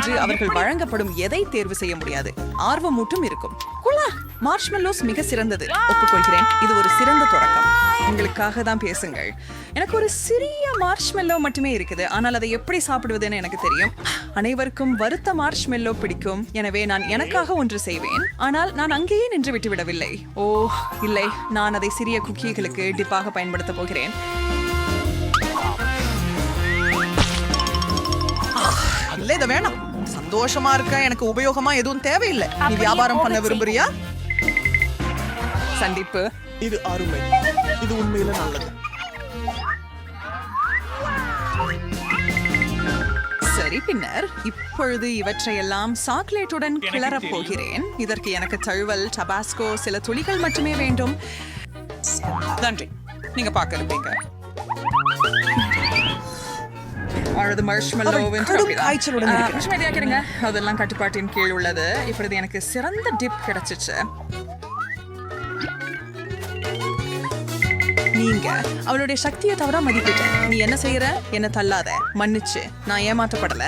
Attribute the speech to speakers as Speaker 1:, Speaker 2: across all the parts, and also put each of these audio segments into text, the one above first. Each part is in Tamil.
Speaker 1: என்று அவர்கள் வழங்கப்படும் எதை தேர்வு செய்ய முடியாது. ஆர்வமூட்டும் இருக்கும். மார்ஷ்மெல்லோஸ் மிக சிறந்தது, ஒப்புக்கொள்கிறேன். இது ஒரு சிறந்த தொடக்கம். உங்களுக்காக தான் பேசுங்கள். எனக்கு ஒரு சிறிய மார்ஷ்மெல்லோ மட்டுமே இருக்குது, ஆனால் அதை எப்படி சாப்பிடுவதுன்னு எனக்கு தெரியும். அனைவருக்கும் வறுத்த மார்ஷ்மெல்லோ பிடிக்கும், எனவே நான் எனக்காக ஒன்று செய்வேன். ஆனால் நான் அங்கேயே நின்று விட்டு விடவில்லை. ஓ இல்லை, நான் அதை சிறிய குக்கீகளுக்கு டிப்பாக பயன்படுத்த போகிறேன்.
Speaker 2: இல்ல, இத வேணாம். சந்தோஷமா இருக்க, எனக்கு உபயோகமா எதுவும் தேவையில்லை. நீ வியாபாரம் பண்ண விரும்புறியா?
Speaker 1: சந்திப்பு.
Speaker 3: இது அருமை. இது உண்மையில நல்லது.
Speaker 1: சரி, பின்னர் இப்பொழுது இவற்றையெல்லாம் சாக்லேட்டுடன் கிளறப் போகிறேன். இதற்கு எனக்கு தழுவல், டபாஸ்கோ, சில துளிகள் மட்டுமே வேண்டும்.
Speaker 2: நன்றி, நீங்க பார்க்க இருப்பீங்க.
Speaker 1: அதெல்லாம் கட்டுப்பாட்டின் கீழ் உள்ளது. இப்பொழுது எனக்கு சிறந்த டிப் கிடைச்சிச்சு. நீங்க அவளுடைய சக்தியை தவிர மதிப்பிட்ட. நீ என்ன செய்யற? என்ன தள்ளாத, மன்னிச்சு. நான் ஏமாற்றப்படல.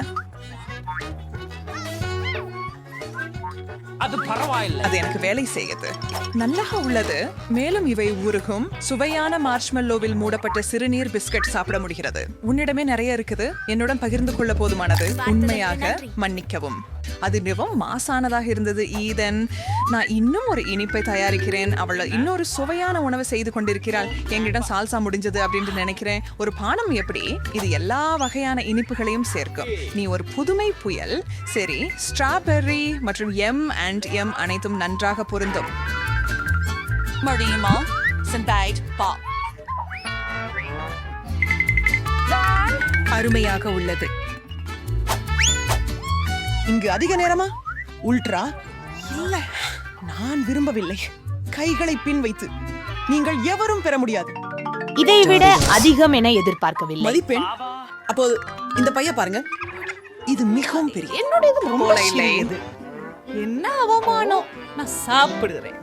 Speaker 4: அது பரவாயில்லை,
Speaker 1: அது எனக்கு வேலை செய்யுது. நல்லா உள்ளது. மேலும் இவை உருகும் சுவையான மார்ஷ்மெல்லோவில் மூடப்பட்ட சிறுநீர் பிஸ்கட் சாப்பிட முடிகிறது. உன்னிடமே நிறைய இருக்குது, என்னுடன் பகிர்ந்து கொள்ள போதுமானது. உண்மையாக மன்னிக்கவும். அது மிகவும் மாசானதாக இருந்தது. ஈதன், நான் இன்னும் ஒரு இனிப்பை தயாரிக்கிறேன். அவள் இன்னொரு சுவையான உணவை செய்து கொண்டிருக்கிறாள். எங்களிடம் சால்சா முடிஞ்சது அப்படின்னு நினைக்கிறேன். ஒரு பானம் எப்படி? இது எல்லா வகையான இனிப்புகளையும் சேர்க்கும். நீ ஒரு புதுமை புயல். சரி, ஸ்ட்ராபெர்ரி மற்றும் M&M அனைத்தும் நன்றாக பொருந்தும். அருமையாக உள்ளது.
Speaker 2: இங்கு அதிக நேரமா? உல்ட்ரா இல்ல, நான் விரும்பவில்லை. கைகளை பின் வைத்து நீங்கள் எவரும் பெற முடியாது.
Speaker 5: இதை விட அதிகம் என எதிர்பார்க்கவில்லை.
Speaker 2: மதிப்பெண். அப்போது இந்த பைய பாருங்க, இது மிகவும் பெரிய.
Speaker 5: என்னுடையது ரொம்ப
Speaker 1: இல்லை.
Speaker 5: சிறியது. என்ன அவமானம். நான் சாப்பிடுறேன்.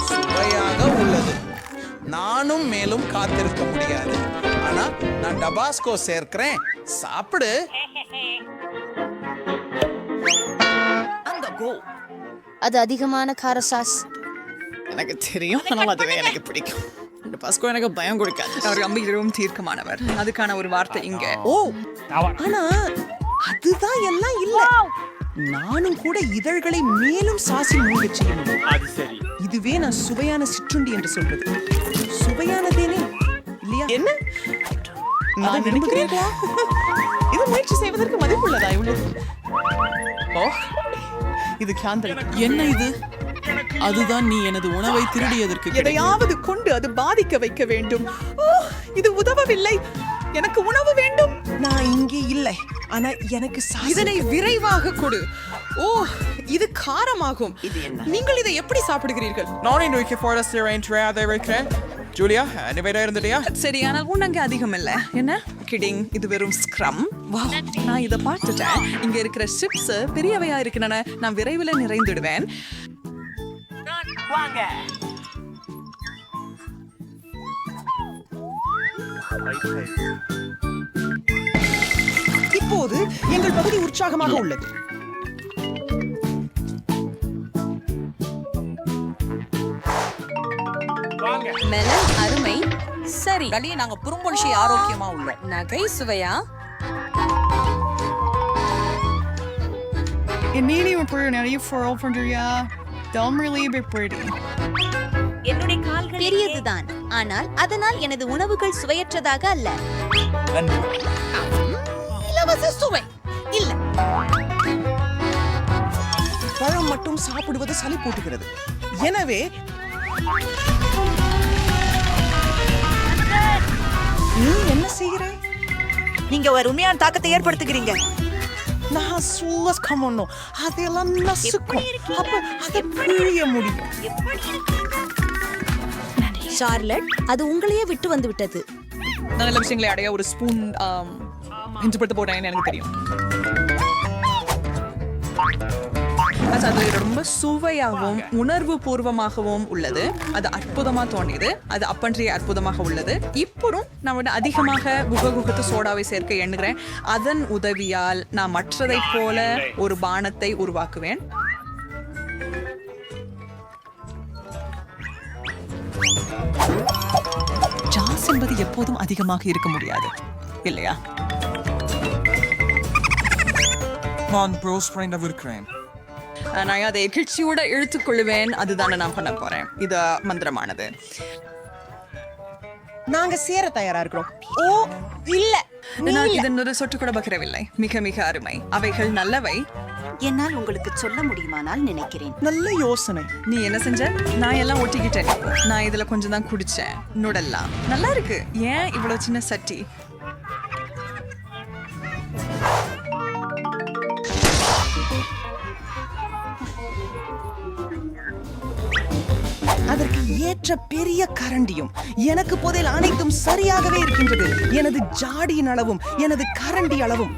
Speaker 3: சுவையாக உள்ளது. நானும் மேலும் காத்திருக்க முடியாது. ஆனா நான் டபாஸ்கோ சேர்க்கிறேன். சாப்பிடு.
Speaker 5: அது அதிகமான கார சாஸ்.
Speaker 2: எனக்கு தெரியும், ஆனால் அதுவே எனக்கு பிடிக்கும். டபாஸ்கோ எனக்கு பயம் கொடுக்காது.
Speaker 1: அவர் மிகவும் தீர்க்கமானவர். அதுக்கான ஒரு வார்த்தை இங்க.
Speaker 2: ஓ, ஆனா அதுதான் எல்லாம் இல்ல. நானும் கூட இதழ்களை மேலும் சாசில் மூழ்கச் செய்ய முடியும்.
Speaker 4: அது சரி.
Speaker 2: இதுவே நான் சுவையான சிற்றுண்டி என்று சொல்றது. சுவையானதேனே இல்லையா? என்ன நான் விரும்புகிறேன். இது முயற்சி செய்வதற்கு மதிப்புள்ளதா உள்ளது? ஓ, இது காந்தல்.
Speaker 6: என்ன இது? அதுதான் நீ எனது உணவை திருடியதற்கு
Speaker 2: எதையாவது கொண்டு அது பாதிக்க வைக்க வேண்டும். ஓ, இது உதவவில்லை. எனக்கு உணவு வேண்டும். நான் இங்கே இல்லை, ஆனா எனக்கு இதனை விரைவாக கொடு. ஓ, இது காரமாகும். இது என்ன? நீங்கள் இதை எப்படி சாப்பிடுகிறீர்கள்?
Speaker 3: நான் இன்னைக்கு அதை வைக்கிறேன். ஜூலியா, நிவேதா இருந்துட்டியா?
Speaker 1: சரி, ஆனால் உன்னங்க அதிகம் இல்ல. என்ன கிடிங்? இது வெறும் ஸ்க்ரம். வாவ், நான் இதை பார்த்துட்டேன். இங்க இருக்கிற சிப்ஸ் பெரியவையா இருக்கின்றன. நான் விரைவில் நிறைந்துடுவேன்.
Speaker 4: வாங்க.
Speaker 2: இப்போது எங்கள் பகுதி உற்சாகமாக உள்ளது.
Speaker 7: மெலன் அருமை. சரி,
Speaker 2: நாங்க புறம்பொழிச்சி ஆரோக்கியமா உள்ளோம்.
Speaker 7: நகை சுவையா?
Speaker 5: பெரியதுதான், ஆனால் அதனால் எனது உணவுகள் சுவையற்றதாக அல்ல.
Speaker 2: இலவச சுவை இல்ல. பழம் மட்டும் சாப்பிடுவது சளி போட்டுகிறது. எனவே நீ என்ன செய்கிறாய்?
Speaker 8: நீங்க ஒரு உண்மையான தாக்கத்தை ஏற்படுத்துகிறீங்க.
Speaker 2: நான் சூஸ் கமனோ அதெல்லாம் நசுக்கும். அப்ப அதை பிழிய முடியும்.
Speaker 5: சார்லட், அது உங்களையே விட்டு வந்து விட்டது.
Speaker 1: நல்ல விஷயங்களை அடைய ஒரு ஸ்பூன் இஞ்சி படுத்து போட்டேன்னு எனக்கு தெரியும். அது ரொம்ப சுவையாகவும் உணர்வு பூர்வமாகவும் உள்ளது. அது அற்புதமா தோணியது. அது அப்பன்றிய அற்புதமாக உள்ளது. இப்போதும் நான் அதிகமாக குககுகத்து சோடாவை சேர்க்க எண்ணுகிறேன். அதன் உதவியால் நான் மற்றதை போல ஒரு பானத்தை உருவாக்குவேன்.
Speaker 2: ஜாஸ் என்பது எப்போதும் அதிகமாக இருக்க முடியாது இல்லையா?
Speaker 3: நான் ப்ரோஸ் ஃப்ரெண்டாக இருக்கிறேன்.
Speaker 1: நான் அதை எகிழ்ச்சியோட இழுத்துக்கொள்ளுவேன். அதுதானே நான் பண்ண போறேன். இது மந்திரமானது.
Speaker 2: நாங்க சேர தயாரா இருக்கிறோம். ஓ இல்ல,
Speaker 1: நான் இதன் ஒரு சொட்டு கூட பகிரவில்லை. மிக மிக அருமை. அவைகள் நல்லவை.
Speaker 5: என்னால் உங்களுக்கு சொல்ல முடியுமானால் நினைக்கிறேன்.
Speaker 2: நல்ல யோசனை.
Speaker 1: நீ என்ன செஞ்ச? நான் எல்லாம் ஒட்டிக்கிட்டேன். நான் இதுல கொஞ்சம் தான் குடிச்சேன். நுடல்லாம் நல்லா இருக்கு. ஏன் இவ்வளவு சின்ன சட்டி?
Speaker 2: அதற்கு ஏற்ற பெரிய கரண்டியும் எனக்கு போதில் அனைத்தும் சரியாகவே இருக்கின்றது. எனது ஜாடியின் அளவும் எனது கரண்டி அளவும்.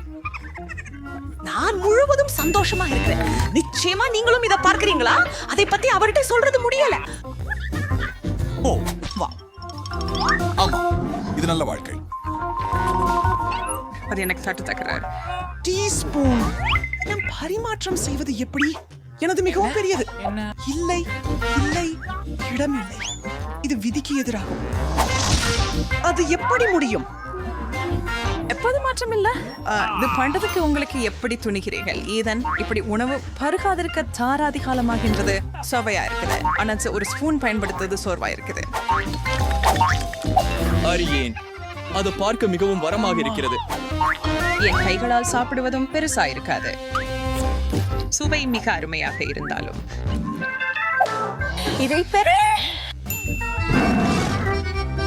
Speaker 2: நான் முழுவதும் சந்தோஷமா இருக்கிறேன். நிச்சயமா நீங்களும் இத பார்க்கறீங்களா? அதை பத்தி அவர்கிட்ட சொல்றது முடியல.
Speaker 4: ஓ
Speaker 2: வா.
Speaker 4: ஆமா, இது நல்ல வாழ்க்கை.
Speaker 1: அது எனக்கு தட்டு தக்கிறார்.
Speaker 2: டீஸ்பூன். நான் பரிமாற்றம் செய்வது எப்படி? எனது மிகவும் பெரியது. இல்லை இல்லை, இடமில்லை. இது விதிக்கு எதிராகும். அது எப்படி முடியும்?
Speaker 1: எப்போது மாற்றம் இல்ல. இது பண்றதுக்கு உங்களுக்கு எப்படி துணிகிறீர்கள்? ஈதன் இப்படி உணவு பருகாதிருக்க தாராதி காலமாகின்றது. சுவையா இருக்குது. ஆனா ஒரு ஸ்பூன் பயன்படுத்துறது சோர்வா இருக்குது.
Speaker 6: அறியேன், அது பார்க்க மிகவும் வரமாக இருக்கிறது.
Speaker 1: என் கைகளால் சாப்பிடுவதும் பெருசா இருக்காது. சுவை மிக அருமையாக இருந்தாலும்
Speaker 5: இதை பெற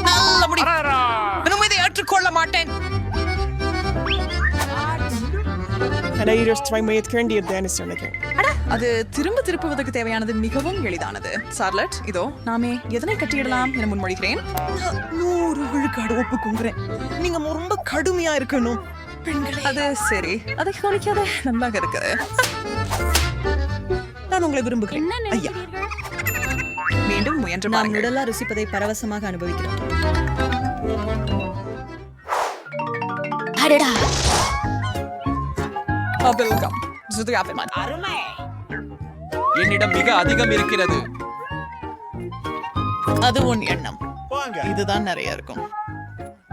Speaker 2: நல்ல முடிவு. நான் இதை ஏற்றுக்கொள்ள மாட்டேன்.
Speaker 1: அது திரும்ப திருப்புவதற்கு தேவையானது மிகவும் எளிதானது. சார்லட், இதோ நாமே எதனை கட்டிடலாம் என முன்மொழிகிறேன்.
Speaker 2: 100 விழுக்காடு ஒப்புக்கொள்கிறேன். நீங்க ரொம்ப கடுமையா இருக்கணும்.
Speaker 1: அது சரி, அதை குறைக்காத நல்லாக இருக்குது.
Speaker 2: நான் உங்களை விரும்புகிறேன். ஐயா,
Speaker 1: மீண்டும் முயன்று
Speaker 7: நான்
Speaker 1: பாருங்கள்.
Speaker 7: உடலா ருசிப்பதை பரவசமாக அனுபவிக்கிறேன்.
Speaker 5: அடடா,
Speaker 1: Welcome. சுதுயாபிமான்.
Speaker 6: என்னிடம் மிக அதிகம் இருக்கிறது.
Speaker 1: அது உன் எண்ணம். இதுதான் நிறைய இருக்கும்.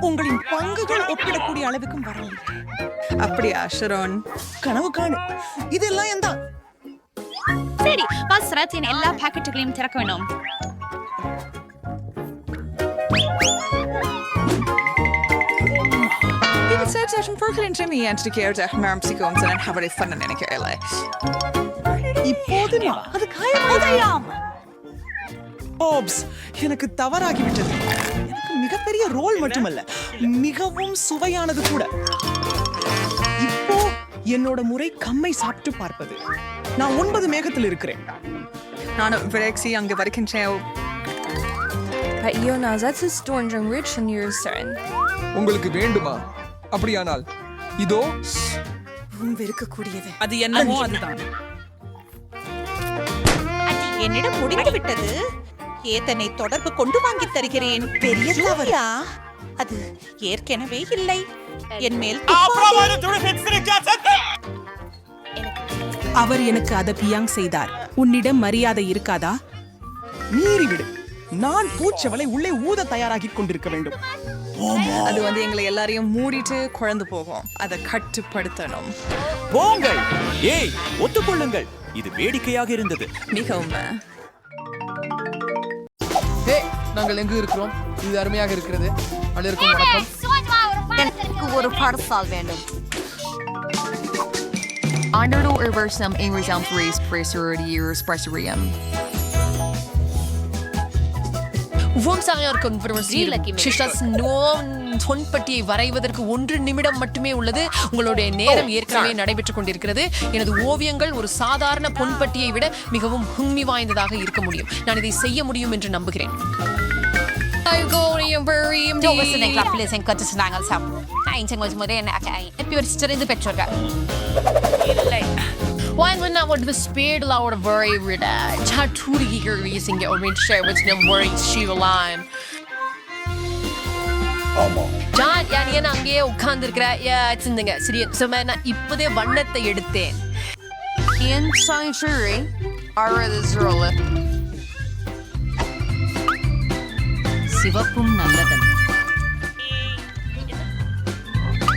Speaker 2: உங்களின் பங்குகள் ஒப்பிடக்கூடிய அளவுக்கும் வரல.
Speaker 1: அப்படியா ஷரோன்?
Speaker 2: கனவு காணு. இதெல்லாம் எந்த
Speaker 5: சரி, பாஸ்ரத்தின் எல்லா பாக்கெட்டுகளையும் திறக்க வேணும்.
Speaker 1: இது சர்ச்சேஷன் பொருட்களின் என்று கேட்ட மேம் சிக்கோம்ஸ் நான் அவரை பண்ண நினைக்கல.
Speaker 2: இப்போது நான் அது காயப்போதையாம். ஓப்ஸ், எனக்கு தவறாகிவிட்டது. எனக்கு மிகப்பெரிய ரோல் மட்டுமல்ல, மிகவும் சுவையானது கூட. இப்போ என்னோட முறை கம்மை சாப்பிட்டு பார்ப்பது. நான் 9 மேகத்தில் இருக்கிறேன்.
Speaker 1: நான் விரக்சி அங்கு வருகின்றேன்.
Speaker 9: But Jonas, that's a storm and rich in your son.
Speaker 3: உங்களுக்கு வேண்டுமா? அப்படியானால் இதோ
Speaker 2: வெறுக்கக்கூடியது.
Speaker 6: அது என்னவோ அதுதான்.
Speaker 10: அது என்னிடம் முடிந்து விட்டது. ஏதனை தொடர்பு கொண்டு வாங்கி தருகிறேன். பெரிய தவறா? அது ஏற்கனவே இல்லை. என் மேல்
Speaker 2: அவர் எனக்கு அதை பியாங் செய்தார். உன்னிடம் மரியாதை இருக்காதா? மீறிவிடு. நான் பூச்சவளை உள்ளே ஊத தயாராகி கொண்டிருக்க வேண்டும்.
Speaker 1: அது எங்களை எல்லாரையும் மூடிட்டு குழந்து போகும். அதை கட்டுப்படுத்தணும்.
Speaker 6: போங்கள். ஏய், ஒத்துக்கொள்ளுங்கள். இது வேடிக்கையாக இருந்தது.
Speaker 1: மிகவும்.
Speaker 3: நாங்கள் எங்கு இருக்கிறோம்? இது அருமையாக இருக்கிறது. அனைவருக்கும் வணக்கம்.
Speaker 5: எனக்கு ஒரு பார்சல் வேண்டும்.
Speaker 9: Another reversum in result race pressure years pressurium.
Speaker 11: தொன்பட்டியை வரைவதற்கு 1 நிமிடம் மட்டுமே உள்ளது. உங்களுடைய நேரம் ஏற்கனவே நடைபெற்றுக் கொண்டிருக்கிறது. எனது ஓவியங்கள் ஒரு சாதாரண பொன்பட்டியை விட மிகவும் ஹும்மி வாய்ந்ததாக இருக்க முடியும். நான் இதை செய்ய முடியும் என்று நம்புகிறேன். Why would not want to speed loud worry with that? Chaturiger using it or share with them worry she line.
Speaker 4: ஆமா
Speaker 11: ஜான் யார் ஏன் அங்கேயே உட்கார்ந்துருக்கிற சிந்துங்க சரி சும்மா நான் இப்போதே வண்ணத்தை எடுத்தேன்
Speaker 9: In Sanctuary, Arizrola.
Speaker 7: சிவப்பும் நல்லதன்.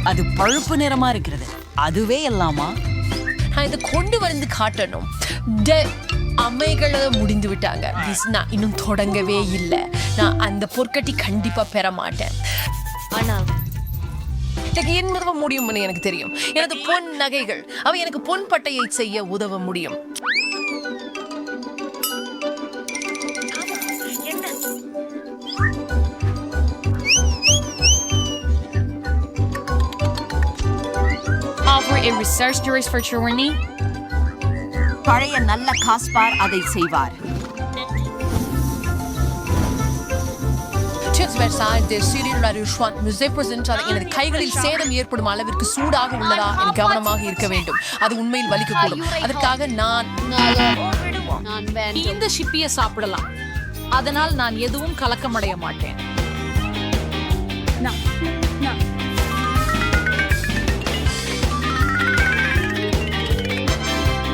Speaker 7: அது பழுப்பு நிறமா இருக்கிறது. அதுவே எல்லாமா?
Speaker 11: நான் இதை கொண்டு வந்து காட்டணும் அமைகளை முடிந்து விட்டாங்க நான் இன்னும் தொடங்கவே இல்லை நான் அந்த பொற்கட்டி கண்டிப்பா பெற மாட்டேன்
Speaker 5: ஆனால்
Speaker 11: எனக்கு என்ன உதவ முடியும்னு எனக்கு தெரியும் எனது பொன் நகைகள் அவை எனக்கு பொன் பட்டையை செய்ய உதவ முடியும்
Speaker 9: Offer a research tourist for Chorney.
Speaker 7: பழைய நல்ல காஸ்பார் அதை செய்வார்.
Speaker 11: எனது கைகளில் சேதம் ஏற்படும் அளவிற்கு சூடாக உள்ளதா என கவனமாக இருக்க வேண்டும் அது உண்மையில் வலிக்கக்கூடும் அதற்காக நான்
Speaker 10: இந்த ஷிப்பியை சாப்பிடலாம் அதனால் நான் எதுவும் கலக்கமடைய மாட்டேன்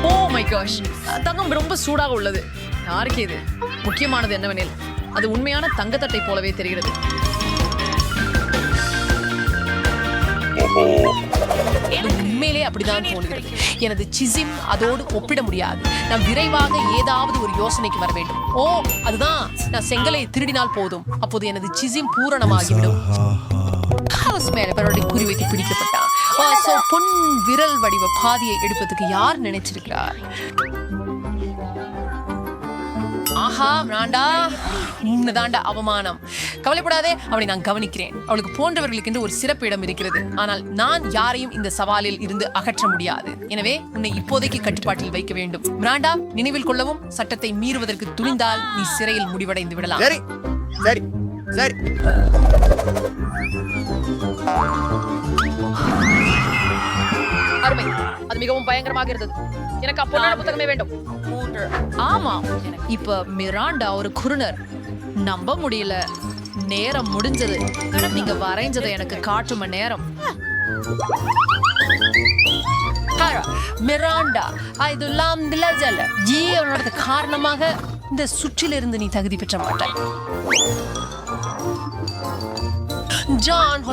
Speaker 11: ஓ மை காஷ் தங்கம் ரொம்ப சூடாக உள்ளது யாருக்கு இது முக்கியமானது என்னவெனில் அது உண்மையான தங்கத்தட்டை போலவே தெரிகிறது உண்மையிலே அப்படிதான் தோணுகிறது எனது சிசிம் அதோடு ஒப்பிட முடியாது நான் விரைவாக ஏதாவது ஒரு யோசனைக்கு வர வேண்டும் ஓ அதுதான் நான் செங்கலை திருடினால் போதும் அப்போது எனது சிசிம் பூரணமாகிவிடும் குறிவைத்து பிடிக்கப்பட்டான் பொன் விரல் வடிவ பாதியை எடுப்பதற்கு யார் நினைச்சிருக்கிறார் ஆஹா வேண்டா உன்னதாண்டா அவமானம் கவலைப்படாதே அவளை நான் கவனிக்கிறேன் அவளுக்கு போன்றவர்களுக்கு என்று ஒரு சிறப்பு இடம் இருக்கிறது ஆனால் நான் யாரையும் இந்த சவாலில் இருந்து அகற்ற முடியாது எனவே உன்னை இப்போதைக்கு கட்டுப்பாட்டில் வைக்க வேண்டும் பிராண்டா நினைவில் கொள்ளவும் சட்டத்தை மீறுவதற்கு துணிந்தால் நீ சிறையில் முடிவடைந்து விடலாம்
Speaker 3: சரி சரி சரி
Speaker 11: அருமை அது மிகவும் பயங்கரமாக இருந்தது எனக்கு அப்போ புத்தகமே வேண்டும்
Speaker 10: ஆமா இப்ப மிராண்டா ஒரு குருணர் நம்ப முடியல நேரம் முடிஞ்சது நீங்க வரைஞ்சதை எனக்கு காட்டும நேரம்
Speaker 11: மிராண்டா இதெல்லாம் ஜீவனோட காரணமாக இந்த சுற்றிலிருந்து நீ தகுதி பெற்ற மாட்டாய் ஜான்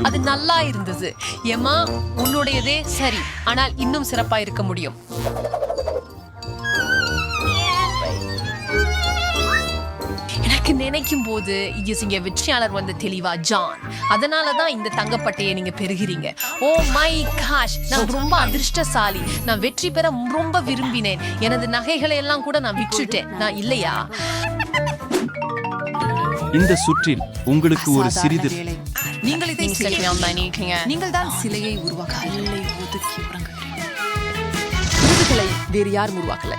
Speaker 11: அது நல்லா இருந்தது ஏமா உன்னுடையதே சரி ஆனால் இன்னும் சிறப்பா இருக்க முடியும் எனக்கு நினைக்கும் போது இங்க வெற்றியாளர் வந்த தெளிவா ஜான் அதனாலதான் இந்த தங்கப்பட்டையை நீங்க பெறுகிறீங்க ஓ மை காஷ் நான் ரொம்ப அதிர்ஷ்டசாலி நான் வெற்றி பெற ரொம்ப விரும்பினேன் எனது நகைகளை எல்லாம் கூட நான் விற்றுட்டேன் நான் இல்லையா
Speaker 12: இந்த சுற்றில் உங்களுக்கு ஒரு சிறிது
Speaker 11: நீங்கள் இதை நீங்கள் தான் சிலையை உருவாக்க விருதுகளை வேறு யாரும் உருவாக்கல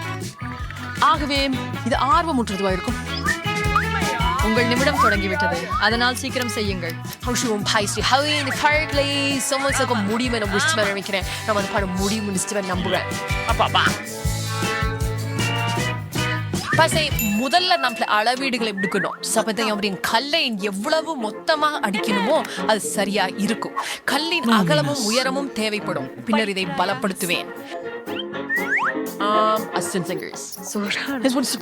Speaker 11: ஆகவே இது ஆர்வமுற்றதுவா இருக்கும்
Speaker 10: உங்கள் நிமிடம் தொடங்கிவிட்டது அதனால் சீக்கிரம் செய்யுங்கள்
Speaker 11: முடியும் நினைக்கிறேன் நம்ம அந்த படம் முடியும் நம்புறேன் அப்பா முதல்ல நம்மள அளவீடுகளை எடுக்கணும் சபதம் அப்படின்னு கல்லை எவ்வளவு மொத்தமா அடிக்கணுமோ அது சரியா இருக்கும் கல்லின் அகலமும் உயரமும் தேவைப்படும் பின்னர் இதை பலப்படுத்துவேன்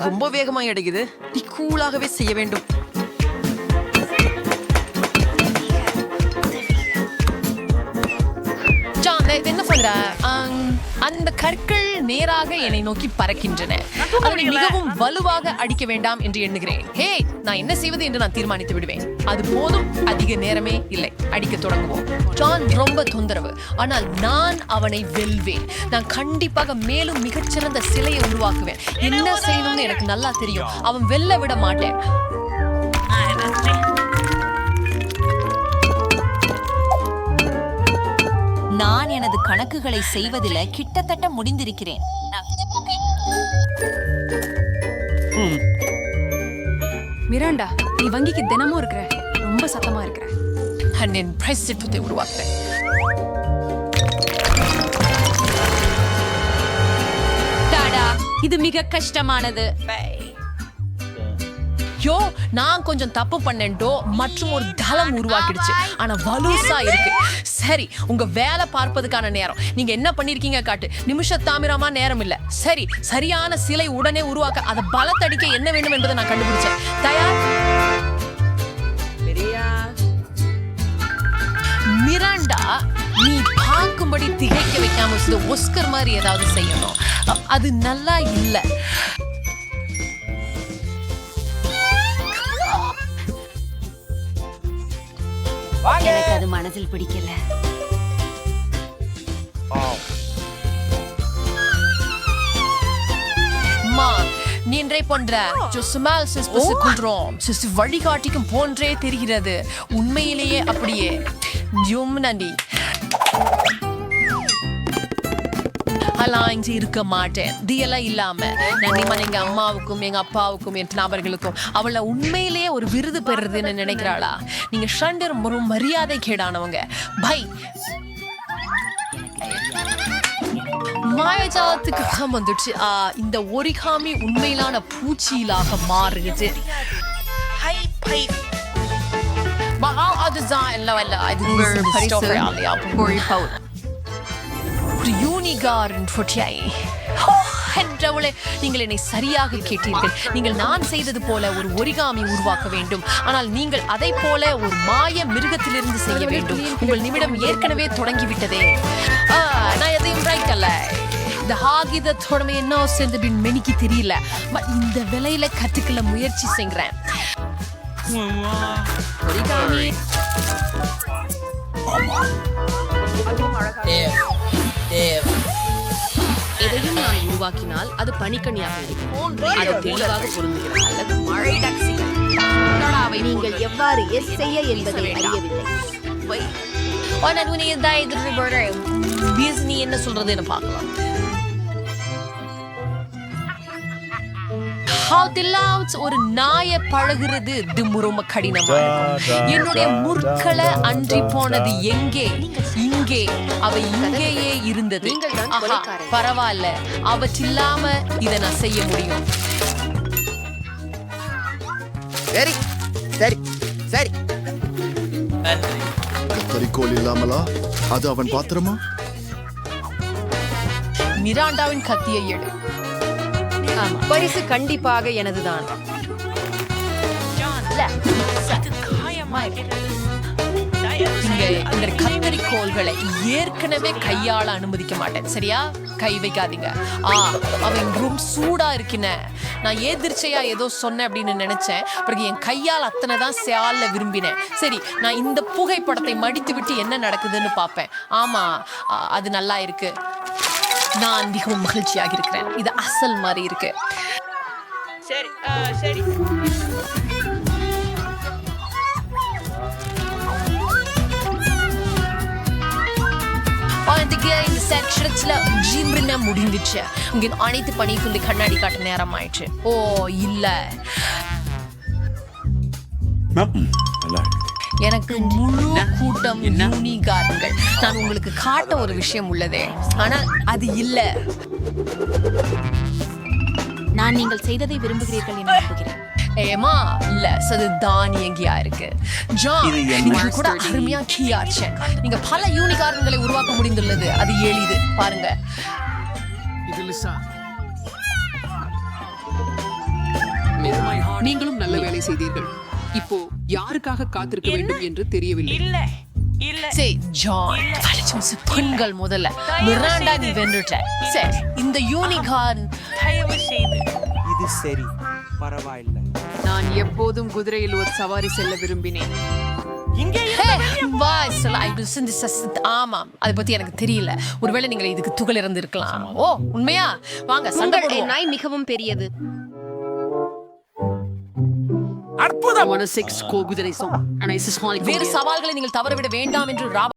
Speaker 11: ரொம்ப வேகமா அடைக்குது நீ கூலாகவே செய்ய வேண்டும் என்ன சொல்ற அந்த கற்கள் நேராக என்னை நோக்கி பறக்கின்றன அதனை மிகவும் வலுவாக அடிக்க வேண்டாம் என்று எண்ணுகிறேன் ஹே நான் என்ன செய்வது என்று நான் தீர்மானித்து விடுவேன் அது போதும் அதிக நேரமே இல்லை அடிக்க தொடங்குவோம் ஜான் ரொம்ப தொந்தரவு ஆனால் நான் அவனை வெல்வேன் நான் கண்டிப்பாக மேலும் மிகச்சிறந்த சிலையை உருவாக்குவேன் என்ன செய்யணும்னு எனக்கு நல்லா தெரியும் அவன் வெல்ல விட மாட்டேன்
Speaker 5: நான் எனது கணக்குகளை செய்வதில் கிட்டத்தட்ட முடிந்திருக்கிறேன்
Speaker 9: மிராண்டா நீ வங்கிக்கு தினமும் இருக்கிற ரொம்ப சத்தமா இருக்கிற
Speaker 11: உருவாக்குறேன்
Speaker 5: இது மிக கஷ்டமானது.
Speaker 11: யோ, நான் கொஞ்சம் தப்பு பண்ணேன்டோ மற்றும் ஒரு தளம் உருவாக்கிடுச்சு. ஆனா வலுசா இருக்கு. சரி, உங்க வேலை பார்ப்பதுக்கான நேரம். நீங்க என்ன பண்ணிருக்கீங்க காட்டு. நிமிஷ தாமிரமா நேரம் இல்ல. சரி, சரியான சிலை உடனே உருவாக்க அதை பலத்தடிக்க என்ன வேண்டும் என்பதை நான் கண்டுபிடிச்சேன். தயார்? மிராண்டா, நீ பார்க்கும்படி திகைக்க வைக்காம ஒஸ்கர் மாதிரி ஏதாவது செய்யணும். அது நல்லா இல்ல.
Speaker 5: எனக்கு அது மனதில் பிடிக்கல.
Speaker 11: நீ என்றே போன்ற வழிகாட்டிக்கும் போன்றே தெரிகிறது. உண்மையிலேயே அப்படியே. நன்றி. அலாம் இருக்க மாட்டேன். தியெல்லாம் இல்லாம நான் எங்க அம்மாவுக்கும் எங்க அப்பாவுக்கும் என் நபர்களுக்கும் அவளை உண்மையிலேயே ஒரு விருது பெறுறதுன்னு நினைக்கிறாளா? நீங்க ஷண்டர் ஒரு மரியாதை கேடானவங்க. பை. மாயஜாலத்துக்கு வந்துடுச்சு. இந்த ஒரிகாமி உண்மையிலான பூச்சியிலாக மாறுகிறது. நீங்கள் என்னை சரியாக கேட்டீர்கள். நீங்கள் நான் செய்தது போல ஒரு ஒரிகாமி உருவாக்க வேண்டும். ஆனால் நீங்கள் அதை போல ஒரு மாய மிருகத்திலிருந்து செய்ய வேண்டும். உங்கள் நிமிடம் ஏற்கனவே தொடங்கிவிட்டதே. நான் எதையும் ரைட் அல்ல. இந்த ஆகிதத்தோட என்ன சேர்ந்து மெனிக்கு தெரியல. இந்த விலையில கத்துக்கல முயற்சி செய்கிறேன். எதையும் நான் உருவாக்கினால் அது பனிக்கணியாக இருக்கும். அது தெளிவாக பொருந்துகிறது. அல்லது மழை டாக்ஸிகள். நீங்கள் எவ்வாறு செய்ய என்பதை அறியவில்லை. நீ என்ன சொல்றது பார்க்கலாம். ஒரு நாய பழகுறது ரொம்ப கடினமா இருக்கும். என்னுடைய முற்களை அன்றி போனது எங்கே? இங்கே. அவ இங்கேயே இருந்தது. பரவாயில்ல, அவற்றில்லாம இதை நான் செய்ய முடியும்.
Speaker 3: சரி சரி சரி.
Speaker 4: கத்தரிக்கோல் இல்லாமலா? அது அவன் பாத்திரமா?
Speaker 11: மிராண்டாவின் கத்தியை எடு. பரிசு கண்டிப்பாக எனதுதான். இந்த கத்தரிக்கோள்களை ஏற்கனவே கையாள அனுமதிக்க மாட்டேன். சரியா? கை வைக்காதீங்க. அவன் ரொம்ப சூடா இருக்கின. நான் எதிர்ச்சையா ஏதோ சொன்னேன் அப்படின்னு நினைச்சேன். பிறகு என் கையால் அத்தனை தான் சேல விரும்பினேன். சரி, நான் இந்த புகைப்படத்தை மடித்து விட்டு என்ன நடக்குதுன்னு பார்ப்பேன். ஆமா, அது நல்லா இருக்கு. நான் மிகவும் மகிழ்ச்சியாக இருக்கிறேன். இது அசல் மாதிரி இருக்கு.
Speaker 8: சரி சரி.
Speaker 11: இந்த செக்ஷன்ஸ்ல ஜிம்ரினா முடிஞ்சிச்சு. இங்க அனைத்து பணிக்கும் கண்ணாடி காட்ட நேரம் ஆயிடுச்சு. ஓ இல்ல, எனக்கு முழு கூட்டம் யூனிகார்ன்கள். நான் உங்களுக்கு காட்ட ஒரு விஷயம் உள்ளதே, ஆனால் அது இல்ல.
Speaker 5: நான் நீங்கள் செய்ததை விரும்புகிறீர்கள் என்று நம்புகிறேன்.
Speaker 11: ஏமா இல்ல, அது தானியங்கியா இருக்கு. ஜான், நீங்க கூட அருமையா கீயாச்சு. நீங்க பல யூனிகார்ன்களை உருவாக்க முடிந்துள்ளது. அது எளிது. பாருங்க.
Speaker 2: நீங்களும் நல்ல வேலை செய்தீர்கள். இப்போ யாருக்காக காத்திருக்க வேண்டும் என்று தெரியவில்லை.
Speaker 11: பெண்கள் முதல்ல. மிராண்டா, நீ வென்றுட்ட. சரி, இந்த யூனிகார்ன்
Speaker 6: இது சரி, பரவாயில்லை.
Speaker 2: நான் எப்போதும் குதிரையில் ஒரு சவாரி செல்ல விரும்பினேன்.
Speaker 11: ஆமாம், அதை பத்தி எனக்கு தெரியல. ஒருவேளை நீங்கள் இதுக்கு துகள் இருந்து இருக்கலாம். ஓ உண்மையா? வாங்க, சண்டை.
Speaker 5: நாய் மிகவும் பெரியது.
Speaker 2: அற்புதம்.
Speaker 11: வேறு சவால்களை நீங்கள் தவறவிட வேண்டாம் என்று